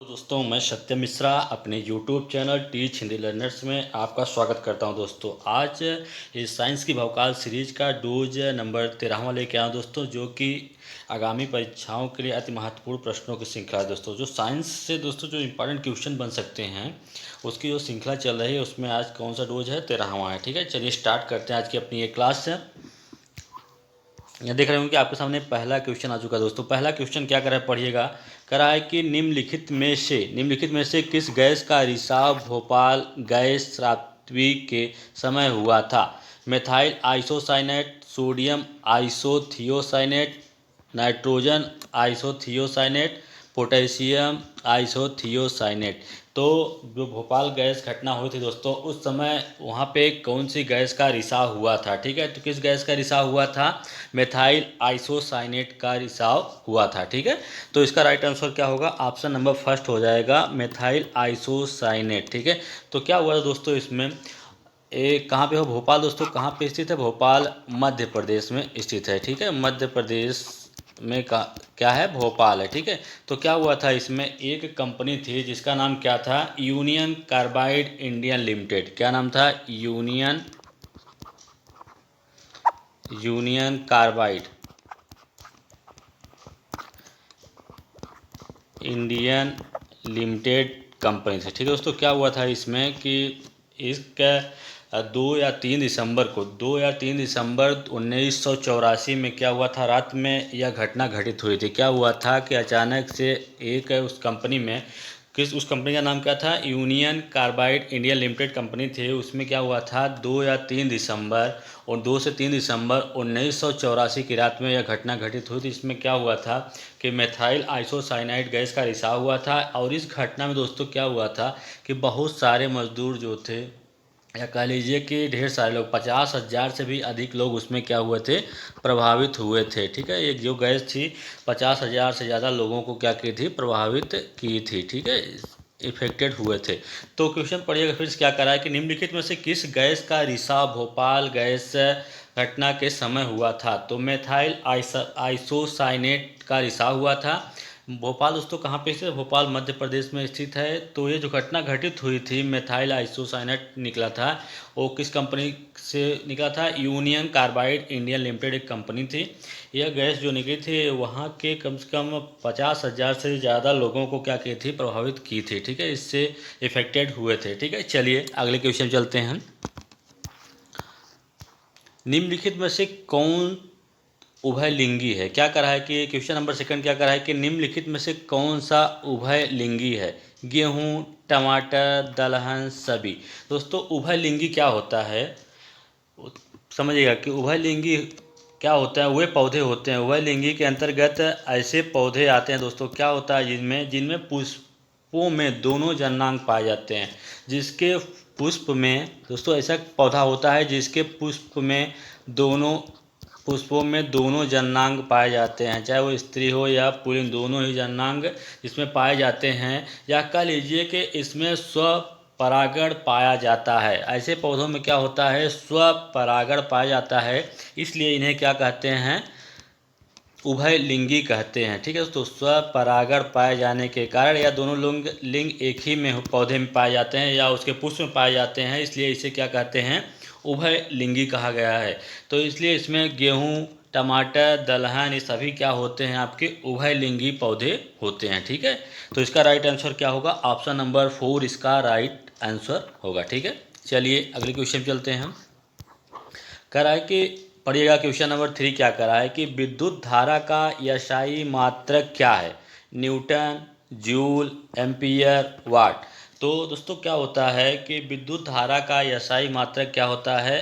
तो दोस्तों मैं सत्यम मिश्रा अपने YouTube channel teach Hindi learners में आपका स्वागत करता हूं। दोस्तों आज इस साइंस की भवकाल सीरीज का डोज नंबर 13वां लेके आया दोस्तों, जो कि आगामी परीक्षाओं के लिए अति महत्वपूर्ण प्रश्नों की श्रृंखला है। दोस्तों जो साइंस से दोस्तों जो इंपॉर्टेंट क्वेश्चन बन सकते हैं उसकी जो श्रृंखला चल रही है उसमें आज कौन सा डोज है, 13वां है। ठीक है, चलिए स्टार्ट करते हैं आज की अपनी ये क्लास। यहाँ देख रहे होंगे कि आपके सामने पहला क्वेश्चन आ चुका है। दोस्तों पहला क्वेश्चन क्या कर रहा है, पढ़िएगा। कह रहा है कि निम्नलिखित में से किस गैस का रिसाव भोपाल गैस रात्रि के समय हुआ था? Methyl isocyanate, sodium isothiocyanate, nitrogen isothiocyanate, potassium isothiocyanate. तो जो भोपाल गैस घटना हुई थी दोस्तों, उस समय वहाँ पे कौन सी गैस का रिसाव हुआ था? ठीक है, तो किस गैस का रिसाव हुआ था? मेथाइल आइसोसाइनेट का रिसाव हुआ था। ठीक है, तो इसका राइट आंसर क्या होगा? ऑप्शन नंबर फर्स्ट हो जाएगा, मेथाइल आइसोसाइनेट। ठीक है, तो क्या हुआ दोस्तों इसमें, कहाँ पे हो? भोपाल दोस्तों कहाँ पे स्थित है? भोपाल मध्य प्रदेश में स्थित है। ठीक है, मध्य प्रदेश में क्या है? भोपाल है। ठीक है, तो क्या हुआ था इसमें, एक कंपनी थी जिसका नाम क्या था? Union carbide Indian limited. क्या नाम था? Union carbide Indian limited company से। ठीक है दोस्तों, क्या हुआ था इसमें कि इसका 2 या 3 दिसंबर 1984 में क्या हुआ था, रात में यह घटना घटित हुई थी। क्या हुआ था कि अचानक से एक उस कंपनी का नाम क्या था? Union carbide Indian limited company थी। उसमें क्या हुआ था, 2 से 3 दिसंबर 1984 की रात में यह घटना घटित हुई थी। इसमें क्या हुआ था कि मेथाइल आइसोसाइनाइड गैस का रिसाव हुआ था। और इस घटना में दोस्तों क्या हुआ था कि बहुत सारे मजदूर जो थे, या कह लीजिए कि ढेर सारे लोग, 50,000 से भी अधिक लोग उसमें क्या हुए थे? प्रभावित हुए थे। ठीक है, एक जो गैस थी 50,000 से ज़्यादा लोगों को क्या की थी? प्रभावित की थी। ठीक है, इफेक्टेड हुए थे। तो क्वेश्चन पढ़िएगा फिर से, क्या करा है कि निम्नलिखित में से किस गैस का रिसाव भोपाल गैस घटना के समय हुआ था? तो मेथाइल आइसोसाइनेट का रिसाव हुआ था। भोपाल दोस्तों कहाँ पे स्थित है? भोपाल मध्य प्रदेश में स्थित है। तो ये जो घटना घटित हुई थी, मेथाइल आइसोसाइनेट निकला था, वो किस कंपनी से निकला था? यूनियन कार्बाइड इंडियन लिमिटेड एक कंपनी थी। यह गैस जो निकली थी वहाँ के कम से कम 50,000 से ज़्यादा लोगों को क्या की थी? प्रभावित की थी। ठीक है, इससे इफेक्टेड हुए थे। ठीक है, चलिए अगले क्वेश्चन चलते हैं। निम्नलिखित में से कौन उभयलिंगी है? क्या करा है कि क्वेश्चन नंबर सेकंड क्या करा है कि निम्नलिखित में से कौन सा उभयलिंगी है? गेहूं, टमाटर, दलहन, सभी। दोस्तों उभयलिंगी क्या होता है, समझिएगा कि उभयलिंगी क्या होता है। वे पौधे होते हैं उभयलिंगी के अंतर्गत, ऐसे पौधे आते हैं दोस्तों, क्या होता है जिनमें जिनमें पुष्पों में दोनों जन्नांग पाए जाते हैं। जिसके पुष्प में दोस्तों ऐसा पौधा होता है जिसके पुष्पों में दोनों जन्नांग पाए जाते हैं, चाहे वो स्त्री हो या पुल्लिंग, दोनों ही जन्नांग इसमें पाए जाते हैं। या कह लीजिए कि इसमें स्वपरागण पाया जाता है। ऐसे पौधों में क्या होता है? स्वपरागण पाया जाता है, इसलिए इन्हें क्या कहते हैं? उभयलिंगी कहते हैं। ठीक है, तो स्वपरागण पाए जाने के कारण, या दोनों लिंग एक ही में पौधे में पाए जाते हैं या उसके पुष्प में पाए जाते हैं, इसलिए इसे क्या कहते हैं? उभयलिंगी कहा गया है। तो इसलिए इसमें गेहूं, टमाटर, दलहन, ये सभी क्या होते हैं? आपके उभयलिंगी पौधे होते हैं। ठीक है, तो इसका राइट आंसर क्या होगा? ऑप्शन नंबर 4 इसका राइट आंसर होगा। ठीक है, चलिए अगले क्वेश्चन चलते हैं। कह रहा है कि पढ़िएगा क्वेश्चन नंबर 3 क्या कह रहा है कि विद्युत धारा का यशाई मात्रक क्या है? न्यूटन, जूल, एम्पियर, वाट। तो दोस्तों क्या होता है कि विद्युत धारा का यशाई मात्रक क्या होता है?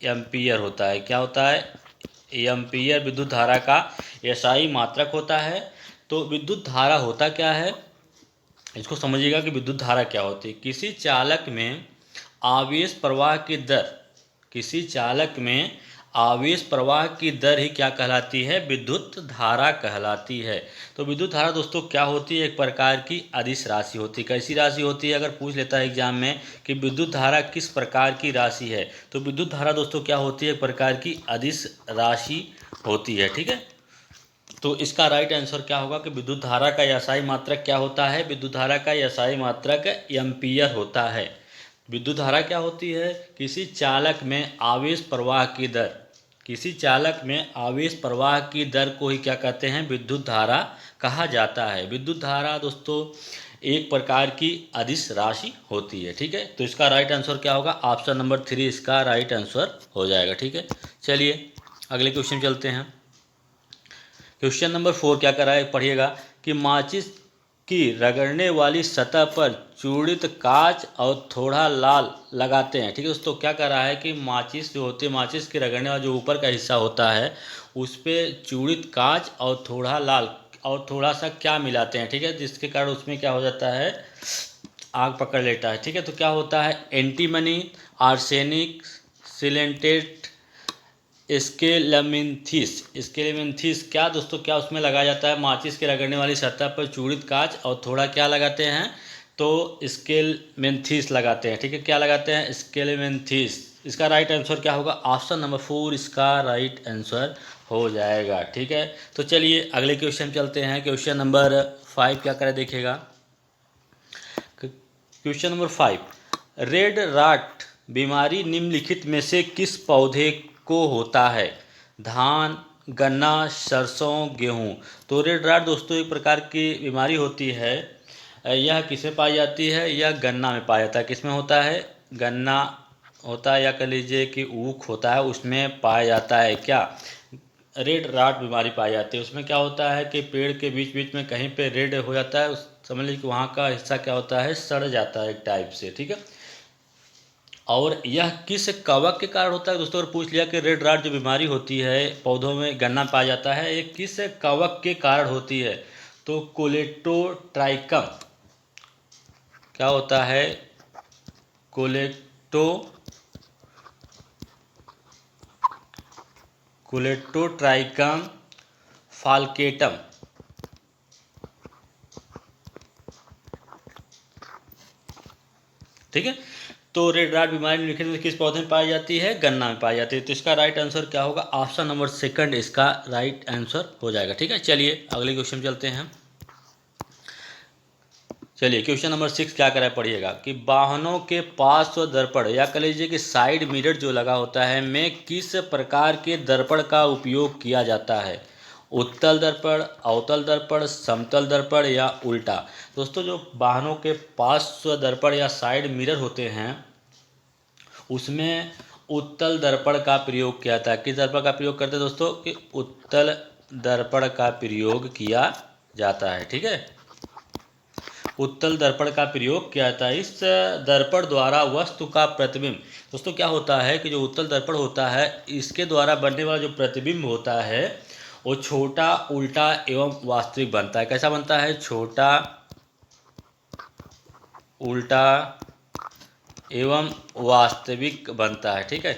एम्पियर होता है। क्या होता है? एम्पियर विद्युत धारा का यशाई मात्रक होता है। तो विद्युत धारा होता क्या है, इसको समझिएगा कि विद्युत धारा क्या होती है। आवेश प्रवाह की दर किसी चालक में आवेश प्रवाह की दर ही क्या कहलाती है? विद्युत धारा कहलाती है। तो विद्युत धारा दोस्तों क्या होती है? एक प्रकार की अदिश राशि होती है। कैसी राशि होती है? अगर पूछ लेता है एग्जाम में कि विद्युत धारा किस प्रकार की राशि है, तो विद्युत धारा दोस्तों क्या होती है? एक प्रकार की अदिश राशि होती है। ठीक है, तो इसका राइट आंसर क्या होगा कि विद्युत धारा का एसआई मात्रक क्या होता है? विद्युत धारा का एसआई मात्रक एम्पीयर होता है। विद्युत धारा क्या होती है? किसी चालक में आवेश प्रवाह की दर, किसी चालक में आवेश प्रवाह की दर को ही क्या कहते हैं? विद्युत धारा कहा जाता है। विद्युत धारा दोस्तों एक प्रकार की अदिश राशि होती है। ठीक है, तो इसका राइट आंसर क्या होगा? ऑप्शन नंबर 3 इसका राइट आंसर हो जाएगा। ठीक है, चलिए अगले क्वेश्चन चलते हैं। क्वेश्चन नंबर 4 क्या कर रहा है, पढ़िएगा कि माचिस की रगड़ने वाली सतह पर चूड़ित कांच और थोड़ा लाल लगाते हैं। ठीक है दोस्तों, क्या कर रहा है कि माचिस जो होती है, माचिस की रगड़ने वाला जो ऊपर का हिस्सा होता है उस पर चूड़ित कांच और थोड़ा लाल और थोड़ा सा क्या मिलाते हैं। ठीक है, जिसके कारण उसमें क्या हो जाता है? आग पकड़ लेता है। ठीक है, तो क्या होता है? एंटीमनी, आर्सेनिक, सिलेंटेट, स्केलेमिन्थिस क्या दोस्तों, क्या उसमें लगाया जाता है? माचिस के रगड़ने वाली सतह पर चूड़ित कांच और थोड़ा क्या लगाते हैं? तो स्केलेमिन्थिस लगाते हैं। ठीक है, क्या लगाते हैं? स्केलेमिन्थिस। इसका राइट आंसर क्या होगा? ऑप्शन नंबर 4 इसका राइट आंसर हो जाएगा। ठीक है, तो चलिए अगले क्वेश्चन चलते हैं। क्वेश्चन नंबर 5 क्या करें देखिएगा। क्वेश्चन नंबर 5, रेड राट बीमारी निम्नलिखित में से किस पौधे को होता है? धान, गन्ना, सरसों, गेहूँ। तो रेड राट दोस्तों एक प्रकार की बीमारी होती है। यह किसमें पाई जाती है? यह गन्ना में पाया जाता है। किसमें होता है? गन्ना होता है, या कह लीजिए कि ऊख होता है, उसमें पाया जाता है। क्या रेड राट बीमारी पाई जाती है? उसमें क्या होता है कि पेड़ के बीच बीच में कहीं पे रेड हो जाता है, समझ लीजिए कि वहाँ का हिस्सा क्या होता है? सड़ जाता है एक टाइप से। ठीक है, और यह किस कवक के कारण होता है दोस्तों? अगर पूछ लिया कि रेड राट जो बीमारी होती है पौधों में गन्ना पाया जाता है, ये किस कवक के कारण होती है? तो कोलेटोट्राइकम क्या होता है? कोलेटोट्राइकम फाल्केटम। ठीक है, तो रेड राट बीमारी निम्नलिखित में किस पौधे में पाई जाती है? गन्ना में पाई जाती है। तो इसका राइट आंसर क्या होगा? ऑप्शन नंबर 2 इसका राइट आंसर हो जाएगा। ठीक है, चलिए अगले क्वेश्चन चलते हैं। चलिए क्वेश्चन नंबर 6 क्या करा है, पढ़िएगा कि वाहनों के पार्श्व दर्पण या कह लीजिए कि साइड मिरर जो लगा होता है में किस प्रकार के दर्पण का उपयोग किया जाता है? उत्तल दर्पण, अवतल दर्पण, समतल दर्पण या उल्टा। दोस्तों जो वाहनों के पार्श्व दर्पण या साइड मिरर होते हैं उसमें उत्तल दर्पण का प्रयोग किया जाता है। किस दर्पण का प्रयोग करते हैं दोस्तों? कि उत्तल दर्पण का प्रयोग किया जाता है। ठीक है, उत्तल दर्पण का प्रयोग किया जाता है। इस दर्पण द्वारा वस्तु का प्रतिबिंब, दोस्तों क्या होता है कि जो उत्तल दर्पण होता है इसके द्वारा बनने वाला जो प्रतिबिंब होता है वो छोटा, उल्टा एवं वास्तविक बनता है। कैसा बनता है? छोटा, उल्टा एवं वास्तविक बनता है। ठीक है,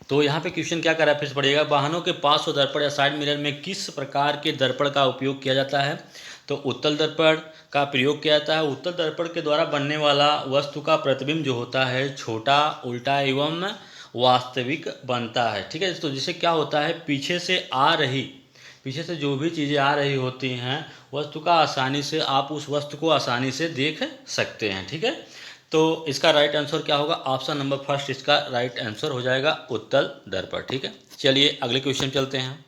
तो यहाँ पे क्वेश्चन क्या कर रहा है, फिर से पढ़िएगा। वाहनों के पार्श्व दर्पण या साइड मिरर में किस प्रकार के दर्पण का उपयोग किया जाता है? तो उत्तल दर्पण का प्रयोग किया जाता है। उत्तल दर्पण के द्वारा बनने वाला वस्तु का प्रतिबिंब जो होता है छोटा, उल्टा एवं वास्तविक बनता है। ठीक है, तो जिससे क्या होता है पीछे से जो भी चीज़ें आ रही होती हैं वस्तु का आसानी से आप उस वस्तु को आसानी से देख सकते हैं। ठीक है, तो इसका राइट आंसर क्या होगा? ऑप्शन नंबर 1 इसका राइट आंसर हो जाएगा, उत्तल दर्पण। ठीक है, चलिए अगले क्वेश्चन चलते हैं।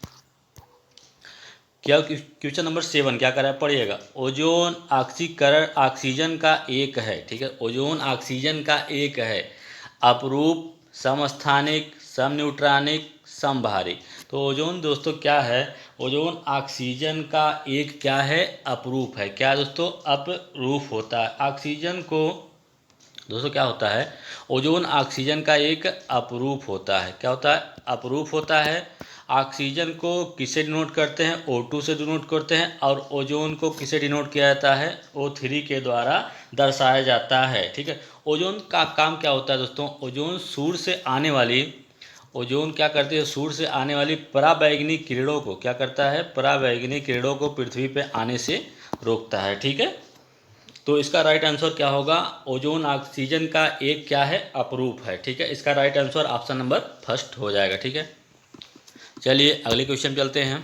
क्या क्वेश्चन नंबर 7 क्या कर रहा है, पढ़िएगा। ओजोन ऑक्सीकरण ऑक्सीजन का एक है। ठीक है, ओजोन ऑक्सीजन का एक है, अपरूप, समस्थानिक, समन्यूट्रॉनिक, समभारी। तो ओजोन दोस्तों क्या है? ओजोन ऑक्सीजन का एक क्या है? अपरूप है। क्या दोस्तों? अपरूप होता है। ऑक्सीजन को दोस्तों क्या होता है? ओजोन ऑक्सीजन का एक अपरूप होता है। क्या होता है? अपरूप होता है। ऑक्सीजन को किससे डिनोट करते हैं? O2 से डिनोट करते हैं। और ओजोन को किससे डिनोट किया जाता है? O3 के द्वारा दर्शाया जाता है। ठीक है, ओजोन का काम क्या होता है दोस्तों? ओजोन सूर्य से आने वाली ओजोन क्या करती है? सूर्य से आने वाली पराबैंगनी किरणों को क्या करता है? पराबैंगनी किरणों को पृथ्वी पे आने से रोकता है। ठीक है, तो इसका राइट आंसर क्या होगा? ओजोन ऑक्सीजन का एक क्या है? अपरूप है। ठीक है, इसका राइट आंसर ऑप्शन नंबर 1 हो जाएगा। ठीक है, चलिए अगले क्वेश्चन चलते हैं।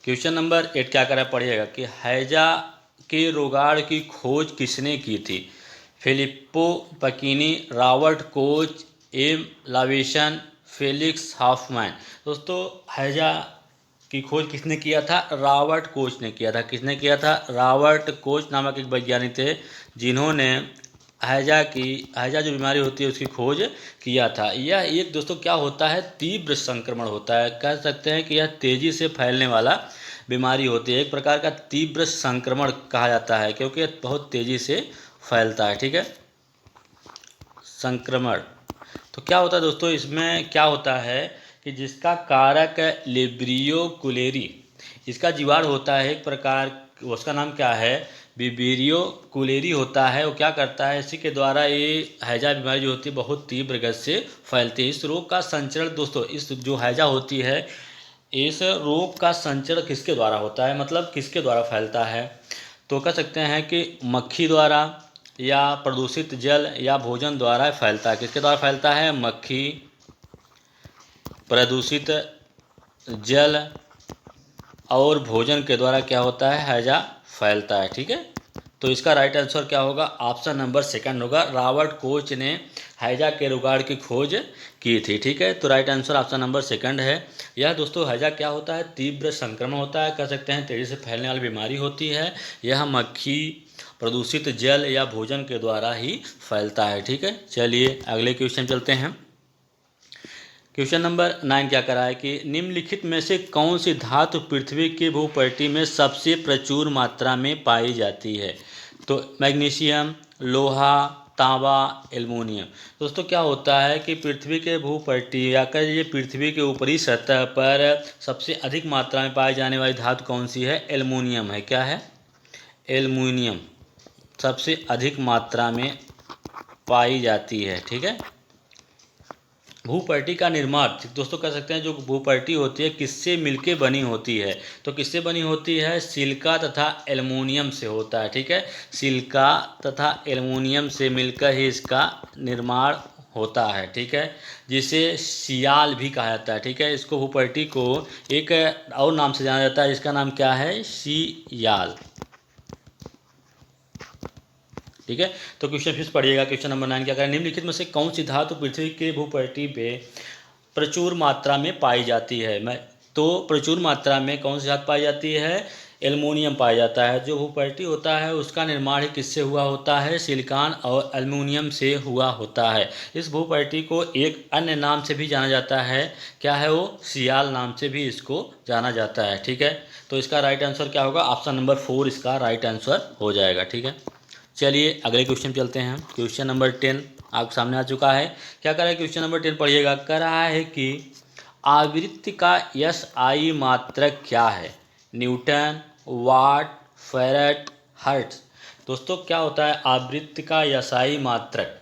क्वेश्चन नंबर 8 क्या करा पढ़िएगा कि हैजा के रोगाड़ की खोज किसने की थी? Filippo Pacini, Robert Koch, M Laveran, Felix Hoffmann. दोस्तों हैजा की खोज किसने किया था? रॉबर्ट कोच ने किया था। किसने किया था? रॉबर्ट कोच नामक एक वैज्ञानिक थे जिन्होंने हैजा जो बीमारी होती है उसकी खोज किया था। यह एक दोस्तों क्या होता है? तीव्र संक्रमण होता है। कह सकते हैं कि यह तेज़ी से फैलने वाला बीमारी होती है। एक प्रकार का तीव्र संक्रमण कहा जाता है क्योंकि यह बहुत तेज़ी से फैलता है। ठीक है, संक्रमण। तो क्या होता है दोस्तों, इसमें क्या होता है कि जिसका कारक लिब्रियो कुलेरी, इसका जीवाणु होता है एक प्रकार, उसका नाम क्या है? विब्रियो कुलेरी होता है। वो क्या करता है, इसी के द्वारा ये हैजा बीमारी जो होती है बहुत तीव्र गति से फैलती है। इस रोग का संचरण दोस्तों, इस जो हैजा होती है इस रोग का संचरण किसके द्वारा होता है, मतलब किसके द्वारा फैलता है? तो कह सकते हैं कि मक्खी द्वारा या प्रदूषित जल या भोजन द्वारा फैलता है। किसके द्वारा फैलता है? मक्खी, प्रदूषित जल और भोजन के द्वारा क्या होता है? हैजा फैलता है। ठीक है, तो इसका राइट आंसर क्या होगा? ऑप्शन नंबर सेकंड होगा। रॉबर्ट कोच ने हैजा के रोगाड़ की खोज की थी। ठीक है, तो right answer option number second है। यह दोस्तों हैजा क्या होता है? तीव्र संक्रमण होता है, कह सकते हैं तेज़ी से फैलने वाली बीमारी होती है। यह मक्खी, प्रदूषित जल या भोजन के द्वारा ही फैलता है। ठीक है, चलिए अगले क्वेश्चन चलते हैं। क्वेश्चन नंबर 9 क्या करा है कि निम्नलिखित में से कौन सी धातु पृथ्वी की भूपटल में सबसे प्रचुर मात्रा में पाई जाती है? तो मैग्नीशियम, लोहा, तांबा, एल्युमिनियम। दोस्तों क्या होता है कि पृथ्वी के भूपटल या कह लीजिए पृथ्वी के ऊपरी सतह पर सबसे अधिक मात्रा में पाई जाने वाली धातु कौन सी है? एल्युमिनियम है। क्या है? एल्युमिनियम सबसे अधिक मात्रा में पाई जाती है। ठीक है, भूपटल का निर्माण दोस्तों कह सकते हैं जो भूपटल होती है किससे मिलके बनी होती है? तो किससे बनी होती है? सिलिका तथा एल्युमिनियम से होता है। ठीक है, सिलिका तथा एल्युमिनियम से मिलकर ही इसका निर्माण होता है। ठीक है, जिसे सियाल भी कहा जाता है। ठीक है, इसको भूपटल को एक और नाम से जाना जाता है, जिसका नाम क्या है? सियाल। ठीक है, तो क्वेश्चन फिर पढ़िएगा। क्वेश्चन नंबर 9 क्या करें? निम्नलिखित में से कौन सी धातु पृथ्वी के भूपटल पे प्रचुर मात्रा में पाई जाती है? तो प्रचुर मात्रा में कौन सी धातु पाई जाती है? एल्युमिनियम पाया जाता है। जो भूपटल होता है उसका निर्माण ही किससे हुआ होता है? सिलिकॉन और एल्युमिनियम से हुआ होता है। इस भूपटल को एक अन्य नाम से भी जाना जाता है। क्या है वो? सियाल नाम से भी इसको जाना जाता है। ठीक है, तो इसका राइट आंसर क्या होगा? ऑप्शन नंबर 4 इसका राइट आंसर हो जाएगा। ठीक है, चलिए अगले क्वेश्चन चलते हैं। क्वेश्चन नंबर 10 आपके सामने आ चुका है। क्या कर रहा है? क्वेश्चन नंबर 10 पढ़िएगा। कर रहा है कि आवृत्ति का SI मात्रक क्या है? न्यूटन, वाट, फैराड, हर्ट्ज। दोस्तों क्या होता है आवृत्ति का SI मात्रक?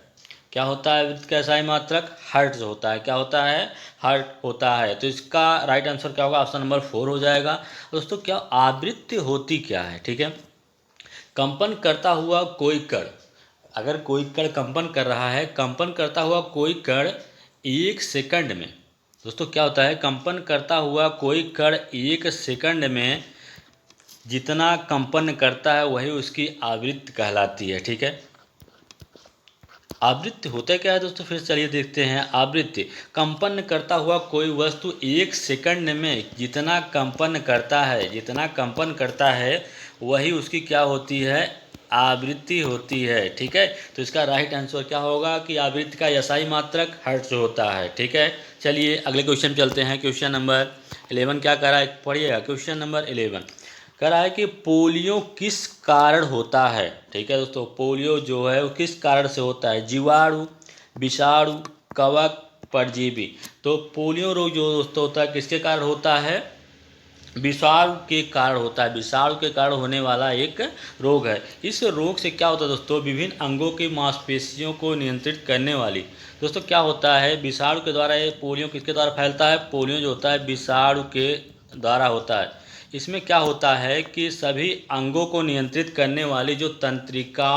क्या होता है आवृत्ति का SI मात्रक? हर्ट्ज होता है। क्या होता है? हर्ट्ज होता है। तो इसका राइट आंसर क्या होगा? ऑप्शन नंबर 4 हो जाएगा। दोस्तों क्या आवृत्ति होती क्या है? ठीक है, कंपन करता हुआ कोई कण, अगर कोई कण कंपन कर रहा है, कंपन करता हुआ कोई कण 1 सेकंड में, दोस्तों क्या होता है? कंपन करता हुआ कोई कण 1 सेकंड में जितना कंपन करता है वही उसकी आवृत्ति कहलाती है। ठीक है, आवृत्ति होता क्या है दोस्तों? फिर चलिए देखते हैं। आवृत्ति कंपन करता हुआ कोई वस्तु 1 सेकंड में जितना कंपन करता है वही उसकी क्या होती है? आवृत्ति होती है। ठीक है, तो इसका राइट आंसर क्या होगा कि आवृत्ति का SI मात्रक हर्ट्ज होता है। ठीक है, चलिए अगले क्वेश्चन चलते हैं। क्वेश्चन नंबर 11 क्या कर रहा है पढ़िएगा। क्वेश्चन नंबर 11 कह रहा है कि पोलियो किस कारण होता है? ठीक है दोस्तों, पोलियो जो है वो किस कारण से होता है? जीवाणु, विषाणु, कवक, परजीवी। तो पोलियो रोग जो दोस्तों होता है किसके कारण होता है? विषाणु के कारण होता है। विषाणु के कारण होने वाला एक रोग है। इस रोग से क्या होता है दोस्तों? विभिन्न अंगों की मांसपेशियों को नियंत्रित करने वाली, दोस्तों क्या होता है? विषाणु के द्वारा ये पोलियो किसके द्वारा फैलता है? पोलियो जो होता है विषाणु के द्वारा होता है। इसमें क्या होता है कि सभी अंगों को नियंत्रित करने वाली जो तंत्रिका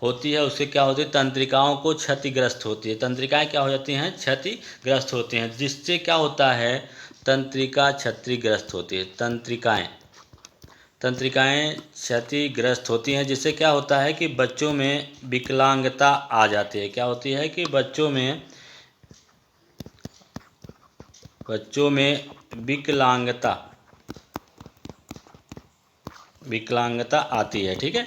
होती है उससे क्या होती है, तंत्रिकाओं को क्षतिग्रस्त होती है। तंत्रिकाएं क्या हो जाती हैं, क्षतिग्रस्त होती हैं, जिससे क्या होता है, तंत्रिका क्षतिग्रस्त होती है। तंत्रिकाएं क्षतिग्रस्त होती हैं, जिससे क्या होता है कि बच्चों में विकलांगता आ जाती है। क्या होती है कि बच्चों में विकलांगता आती है। ठीक है,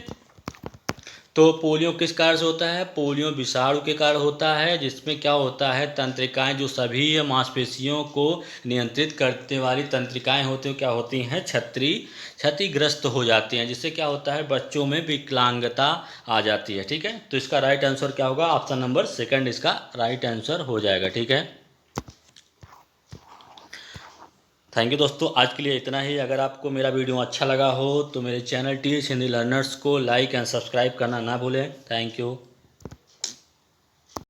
तो पोलियो किस कारण से होता है, पोलियो विषाणु के कारण होता है, जिसमें क्या होता है, तंत्रिकाएं जो सभी मांसपेशियों को नियंत्रित करने वाली तंत्रिकाएं होती हैं क्या होती हैं, क्षतिग्रस्त हो जाती हैं, जिससे क्या होता है, बच्चों में विकलांगता आ जाती है। ठीक है, तो इसका राइट आंसर क्या होगा, ऑप्शन नंबर सेकंड इसका राइट आंसर हो जाएगा। ठीक है, थैंक यू दोस्तों, आज के लिए इतना ही। अगर आपको मेरा वीडियो अच्छा लगा हो तो मेरे चैनल टीएच हिंदी लर्नर्स को लाइक एंड सब्सक्राइब करना ना भूलें। Thank you.